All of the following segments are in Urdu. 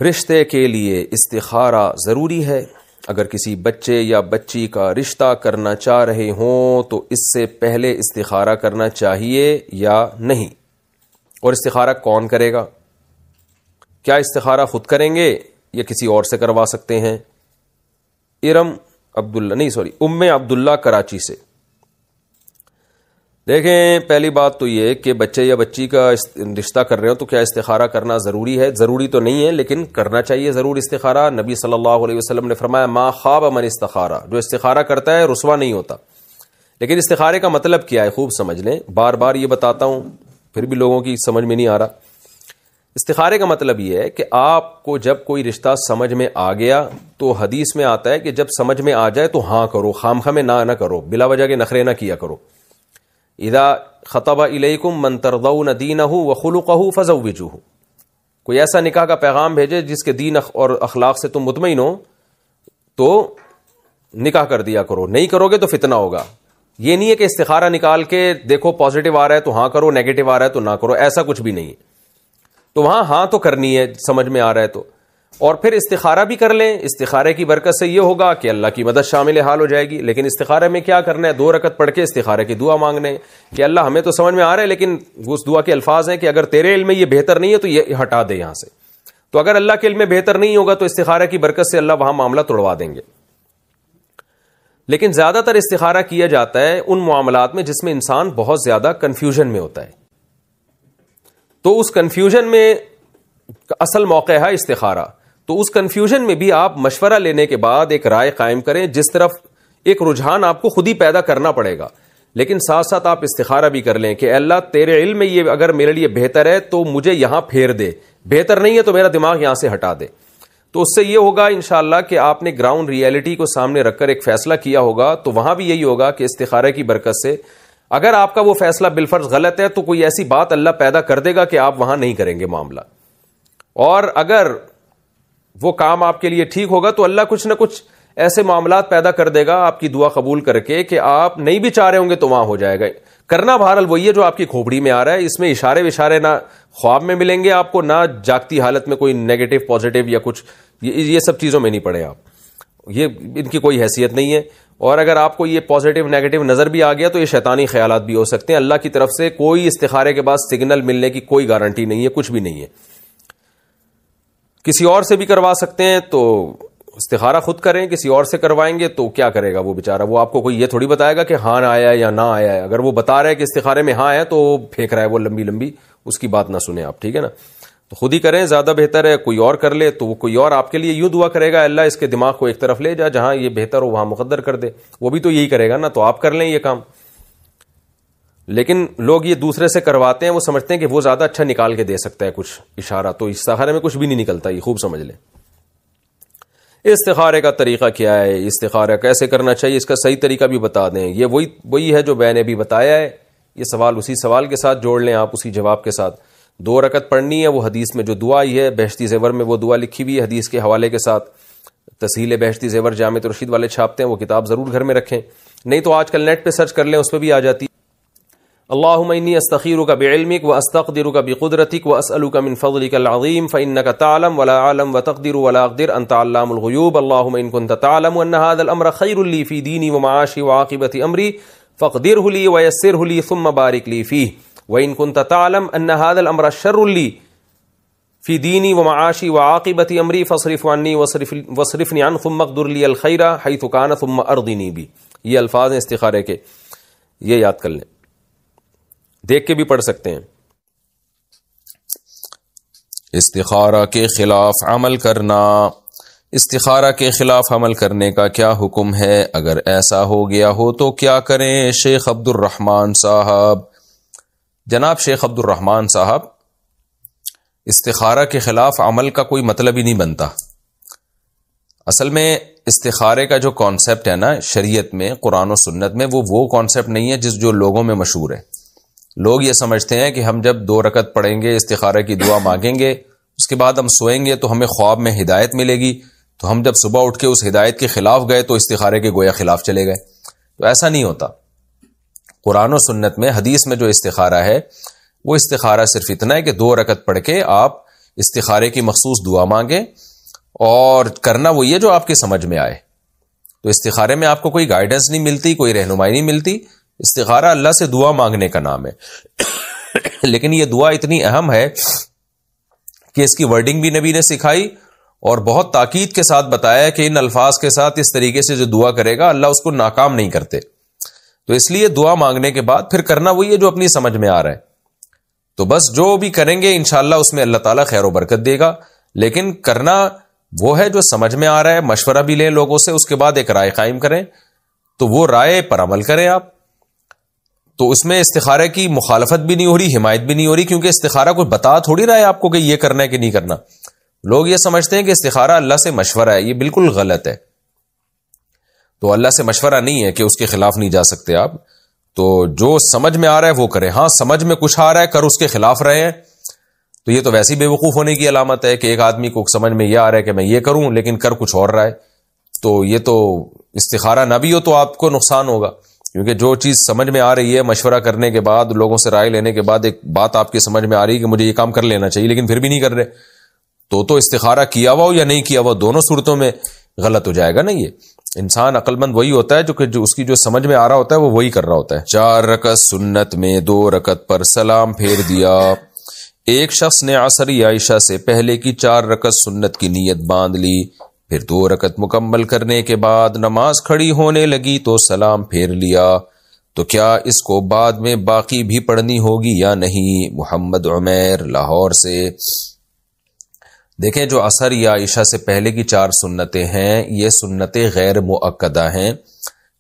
رشتے کے لیے استخارہ ضروری ہے. اگر کسی بچے یا بچی کا رشتہ کرنا چاہ رہے ہوں تو اس سے پہلے استخارہ کرنا چاہیے یا نہیں؟ اور استخارہ کون کرے گا؟ کیا استخارہ خود کریں گے یا کسی اور سے کروا سکتے ہیں؟ ام عبداللہ کراچی سے. دیکھیں، پہلی بات تو یہ کہ بچے یا بچی کا رشتہ کر رہے ہو تو کیا استخارہ کرنا ضروری ہے؟ ضروری تو نہیں ہے، لیکن کرنا چاہیے ضرور استخارہ. نبی صلی اللہ علیہ وسلم نے فرمایا ما خاب من استخارہ، جو استخارہ کرتا ہے رسوا نہیں ہوتا. لیکن استخارے کا مطلب کیا ہے خوب سمجھ لیں، بار بار یہ بتاتا ہوں پھر بھی لوگوں کی سمجھ میں نہیں آ رہا. استخارے کا مطلب یہ ہے کہ آپ کو جب کوئی رشتہ سمجھ میں آ گیا تو حدیث میں آتا ہے کہ جب سمجھ میں آ جائے تو ہاں کرو، خامخواہ میں نہ کرو، بلا وجہ کے نخرے نہ کیا کرو. اذا خطب الیکم من ترضون دینہ وخلقہ فزوجوہ، کوئی ایسا نکاح کا پیغام بھیجے جس کے دین اور اخلاق سے تم مطمئن ہو تو نکاح کر دیا کرو. نہیں کرو گے تو فتنہ ہوگا. یہ نہیں ہے کہ استخارہ نکال کے دیکھو پازیٹو آ رہا ہے تو ہاں کرو، نیگیٹو آ رہا ہے تو نہ کرو، ایسا کچھ بھی نہیں ہے. تو وہاں ہاں تو کرنی ہے سمجھ میں آ رہا ہے تو. اور پھر استخارہ بھی کر لیں. استخارے کی برکت سے یہ ہوگا کہ اللہ کی مدد شامل حال ہو جائے گی. لیکن استخارے میں کیا کرنا ہے؟ 2 رکعت پڑھ کے استخارے کی دعا مانگنے کہ اللہ ہمیں تو سمجھ میں آ رہا ہے لیکن اس دعا کے الفاظ ہیں کہ اگر تیرے علم میں یہ بہتر نہیں ہے تو یہ ہٹا دے یہاں سے. تو اگر اللہ کے علم میں بہتر نہیں ہوگا تو استخارے کی برکت سے اللہ وہاں معاملہ توڑوا دیں گے. لیکن زیادہ تر استخارہ کیا جاتا ہے ان معاملات میں جس میں انسان بہت زیادہ کنفیوژن میں ہوتا ہے. تو اس کنفیوژن میں اصل موقع ہے استخارہ. تو اس کنفیوژن میں بھی آپ مشورہ لینے کے بعد ایک رائے قائم کریں جس طرف ایک رجحان آپ کو خود ہی پیدا کرنا پڑے گا. لیکن ساتھ ساتھ آپ استخارہ بھی کر لیں کہ اے اللہ تیرے علم میں یہ اگر میرے لیے بہتر ہے تو مجھے یہاں پھیر دے، بہتر نہیں ہے تو میرا دماغ یہاں سے ہٹا دے. تو اس سے یہ ہوگا انشاءاللہ کہ آپ نے گراؤنڈ ریئلٹی کو سامنے رکھ کر ایک فیصلہ کیا ہوگا. تو وہاں بھی یہی ہوگا کہ استخارے کی برکت سے اگر آپ کا وہ فیصلہ بالفرض غلط ہے تو کوئی ایسی بات اللہ پیدا کر دے گا کہ آپ وہاں نہیں کریں گے معاملہ. اور اگر وہ کام آپ کے لیے ٹھیک ہوگا تو اللہ کچھ نہ کچھ ایسے معاملات پیدا کر دے گا آپ کی دعا قبول کر کے کہ آپ نہیں بھی چاہ رہے ہوں گے تو وہاں ہو جائے گا. کرنا بہرحال وہی ہے جو آپ کی کھوپڑی میں آ رہا ہے. اس میں اشارے وشارے نہ خواب میں ملیں گے آپ کو، نہ جاگتی حالت میں کوئی نیگیٹو پازیٹو یا کچھ یہ سب چیزوں میں نہیں پڑے آپ. یہ ان کی کوئی حیثیت نہیں ہے. اور اگر آپ کو یہ پازیٹو نیگیٹو نظر بھی آ گیا تو یہ شیطانی خیالات بھی ہو سکتے ہیں. اللہ کی طرف سے کوئی استخارے کے بعد سگنل ملنے کی کوئی گارنٹی نہیں ہے، کچھ بھی نہیں ہے. کسی اور سے بھی کروا سکتے ہیں تو استخارہ خود کریں. کسی اور سے کروائیں گے تو کیا کرے گا وہ بیچارہ؟ وہ آپ کو کوئی یہ تھوڑی بتائے گا کہ ہاں آیا ہے یا نہ آیا ہے. اگر وہ بتا رہا ہے کہ استخارے میں ہاں آیا تو پھینک رہا ہے وہ لمبی لمبی، اس کی بات نہ سنیں آپ، ٹھیک ہے نا. تو خود ہی کریں، زیادہ بہتر ہے. کوئی اور کر لے تو وہ کوئی اور آپ کے لیے یوں دعا کرے گا اللہ اس کے دماغ کو ایک طرف لے جا، جہاں یہ بہتر ہو وہاں مقدر کر دے. وہ بھی تو یہی کرے گا نا. تو آپ کر لیں یہ کام. لیکن لوگ یہ دوسرے سے کرواتے ہیں، وہ سمجھتے ہیں کہ وہ زیادہ اچھا نکال کے دے سکتا ہے کچھ اشارہ. تو استخارے میں کچھ بھی نہیں نکلتا، یہ خوب سمجھ لیں. استخارے کا طریقہ کیا ہے، استخارہ کیسے کرنا چاہیے، اس کا صحیح طریقہ بھی بتا دیں. یہ وہی ہے جو میں نے بھی بتایا ہے. یہ سوال اسی سوال کے ساتھ جوڑ لیں آپ، اسی جواب کے ساتھ. 2 رکعت پڑھنی ہے. وہ حدیث میں جو دعا آئی ہے بہشتی زیور میں وہ دعا لکھی ہوئی ہے حدیث کے حوالے کے ساتھ. تسہیل بہشتی زیور جامع رشید والے چھاپتے ہیں، وہ کتاب ضرور گھر میں رکھیں. نہیں تو آج کل نیٹ پہ سرچ کر لیں، اس پہ بھی آ جاتی. اللهم انی استخیرک بعلمک واستقدرک بقدرتک واسألک من فضلک العظیم فانک تعلم ولا اعلم وتقدر ولا اقدر انت علام الغیوب. اللهم ان كنت تعلم ان هذا الامر خیر لی فی دینی ومعاشی وعاقبۃ امری فاقدره لی ویسره لی ثم بارک لی فیہ. وان كنت تعلم ان هذا الامر شر لی فی دینی ومعاشی وعاقبۃ امری فاصرف عنی واصرفنی عنہ ثم اقدر لی الخیر حیث کان ثم ارضنی بی. یہ الفاظ ہیں استخارے کے، یہ یاد کر لیں. دیکھ کے بھی پڑھ سکتے ہیں. استخارہ کے خلاف عمل کرنا. استخارہ کے خلاف عمل کرنے کا کیا حکم ہے؟ اگر ایسا ہو گیا ہو تو کیا کریں؟ شیخ عبد الرحمن صاحب. جناب شیخ عبد الرحمن صاحب، استخارہ کے خلاف عمل کا کوئی مطلب ہی نہیں بنتا. اصل میں استخارے کا جو کانسیپٹ ہے نا شریعت میں، قرآن و سنت میں، وہ کانسیپٹ نہیں ہے جو لوگوں میں مشہور ہے. لوگ یہ سمجھتے ہیں کہ ہم جب 2 رکعت پڑھیں گے، استخارے کی دعا مانگیں گے، اس کے بعد ہم سوئیں گے تو ہمیں خواب میں ہدایت ملے گی، تو ہم جب صبح اٹھ کے اس ہدایت کے خلاف گئے تو استخارے کے گویا خلاف چلے گئے. تو ایسا نہیں ہوتا. قرآن و سنت میں، حدیث میں جو استخارہ ہے وہ استخارہ صرف اتنا ہے کہ 2 رکعت پڑھ کے آپ استخارے کی مخصوص دعا مانگیں اور کرنا وہی ہے جو آپ کی سمجھ میں آئے. تو استخارے میں آپ کو کوئی گائیڈنس نہیں ملتی, کوئی رہنمائی نہیں ملتی. استخارہ اللہ سے دعا مانگنے کا نام ہے. لیکن یہ دعا اتنی اہم ہے کہ اس کی ورڈنگ بھی نبی نے سکھائی اور بہت تاکید کے ساتھ بتایا کہ ان الفاظ کے ساتھ اس طریقے سے جو دعا کرے گا اللہ اس کو ناکام نہیں کرتے. تو اس لیے دعا مانگنے کے بعد پھر کرنا وہی ہے جو اپنی سمجھ میں آ رہا ہے. تو بس جو بھی کریں گے انشاءاللہ اس میں اللہ تعالیٰ خیر و برکت دے گا. لیکن کرنا وہ ہے جو سمجھ میں آ رہا ہے. مشورہ بھی لیں لوگوں سے, اس کے بعد ایک رائے قائم کریں, تو وہ رائے پر عمل کریں آپ. تو اس میں استخارے کی مخالفت بھی نہیں ہو رہی, حمایت بھی نہیں ہو رہی, کیونکہ استخارہ کوئی بتا تھوڑی رہا ہے آپ کو کہ یہ کرنا ہے کہ نہیں کرنا. لوگ یہ سمجھتے ہیں کہ استخارہ اللہ سے مشورہ ہے, یہ بالکل غلط ہے. تو اللہ سے مشورہ نہیں ہے کہ اس کے خلاف نہیں جا سکتے آپ. تو جو سمجھ میں آ رہا ہے وہ کریں. ہاں سمجھ میں کچھ آ رہا ہے کر اس کے خلاف رہے ہیں تو یہ تو ویسی بے وقوف ہونے کی علامت ہے کہ ایک آدمی کو سمجھ میں یہ آ رہا ہے کہ میں یہ کروں لیکن کر کچھ اور رہا ہے. تو یہ تو استخارہ نہ بھی ہو تو آپ کو نقصان ہوگا, کیونکہ جو چیز سمجھ میں آ رہی ہے مشورہ کرنے کے بعد, لوگوں سے رائے لینے کے بعد, ایک بات آپ کی سمجھ میں آ رہی ہے کہ مجھے یہ کام کر لینا چاہیے لیکن پھر بھی نہیں کر رہے, تو استخارہ کیا ہوا ہو یا نہیں کیا ہوا, دونوں صورتوں میں غلط ہو جائے گا نا. یہ انسان عقل مند وہی ہوتا ہے جو اس کی جو سمجھ میں آ رہا ہوتا ہے وہ وہی کر رہا ہوتا ہے. 4 رکعت سنت میں 2 رکعت پر سلام پھیر دیا. ایک شخص نے عصر یا عشاء سے پہلے کی 4 رکعت سنت کی نیت باندھ لی, پھر 2 رکعت مکمل کرنے کے بعد نماز کھڑی ہونے لگی تو سلام پھیر لیا, تو کیا اس کو بعد میں باقی بھی پڑھنی ہوگی یا نہیں؟ محمد عمیر لاہور سے. دیکھیں جو عصر یا عشاء سے پہلے کی 4 سنتیں ہیں یہ سنتیں غیر مؤکدہ ہیں,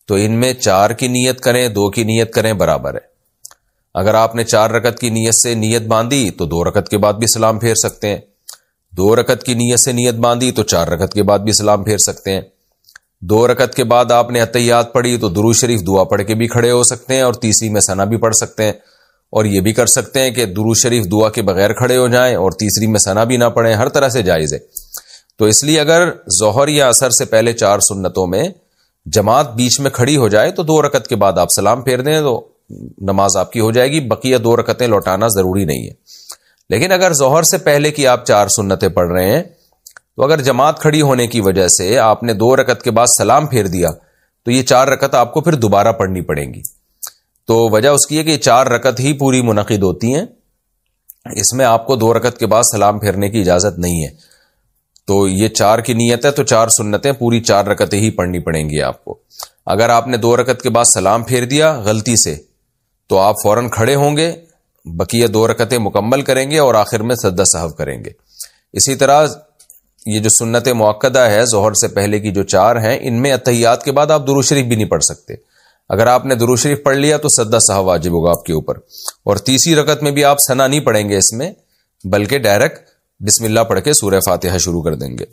تو ان میں 4 کی نیت کریں 2 کی نیت کریں برابر ہے. اگر آپ نے 4 رکعت کی نیت سے نیت باندھی تو 2 رکعت کے بعد بھی سلام پھیر سکتے ہیں. 2 رکعت کی نیت سے نیت باندھی تو 4 رکعت کے بعد بھی سلام پھیر سکتے ہیں. 2 رکعت کے بعد آپ نے اتحیات پڑھی تو درود شریف دعا پڑھ کے بھی کھڑے ہو سکتے ہیں اور تیسری میں ثنا بھی پڑھ سکتے ہیں, اور یہ بھی کر سکتے ہیں کہ درود شریف دعا کے بغیر کھڑے ہو جائیں اور تیسری میں ثنا بھی نہ پڑھیں. ہر طرح سے جائز ہے. تو اس لیے اگر ظہر یا عصر سے پہلے 4 سنتوں میں جماعت بیچ میں کھڑی ہو جائے تو 2 رکعت کے بعد آپ سلام پھیر دیں تو نماز آپ کی ہو جائے گی, بقیہ 2 رکعتیں لوٹانا ضروری نہیں ہے. لیکن اگر ظہر سے پہلے کی آپ 4 سنتیں پڑھ رہے ہیں تو اگر جماعت کھڑی ہونے کی وجہ سے آپ نے 2 رکعت کے بعد سلام پھیر دیا تو یہ 4 رکعت آپ کو پھر دوبارہ پڑھنی پڑیں گی. تو وجہ اس کی ہے کہ یہ 4 رکعت ہی پوری منعقد ہوتی ہیں, اس میں آپ کو 2 رکعت کے بعد سلام پھیرنے کی اجازت نہیں ہے. تو یہ 4 کی نیت ہے تو 4 سنتیں پوری 4 رکعتیں ہی پڑھنی پڑیں گی آپ کو. اگر آپ نے 2 رکعت کے بعد سلام پھیر دیا غلطی سے تو آپ فوراً کھڑے ہوں گے, بقیہ 2 رکعتیں مکمل کریں گے اور آخر میں سجدہ سہو کریں گے. اسی طرح یہ جو سنت مؤکدہ ہے ظہر سے پہلے کی جو 4 ہیں ان میں اتحیات کے بعد آپ درود شریف بھی نہیں پڑھ سکتے. اگر آپ نے درود شریف پڑھ لیا تو سجدہ سہو واجب ہوگا آپ کے اوپر, اور تیسری رکعت میں بھی آپ ثنا نہیں پڑھیں گے اس میں, بلکہ ڈائریکٹ بسم اللہ پڑھ کے سورہ فاتحہ شروع کر دیں گے.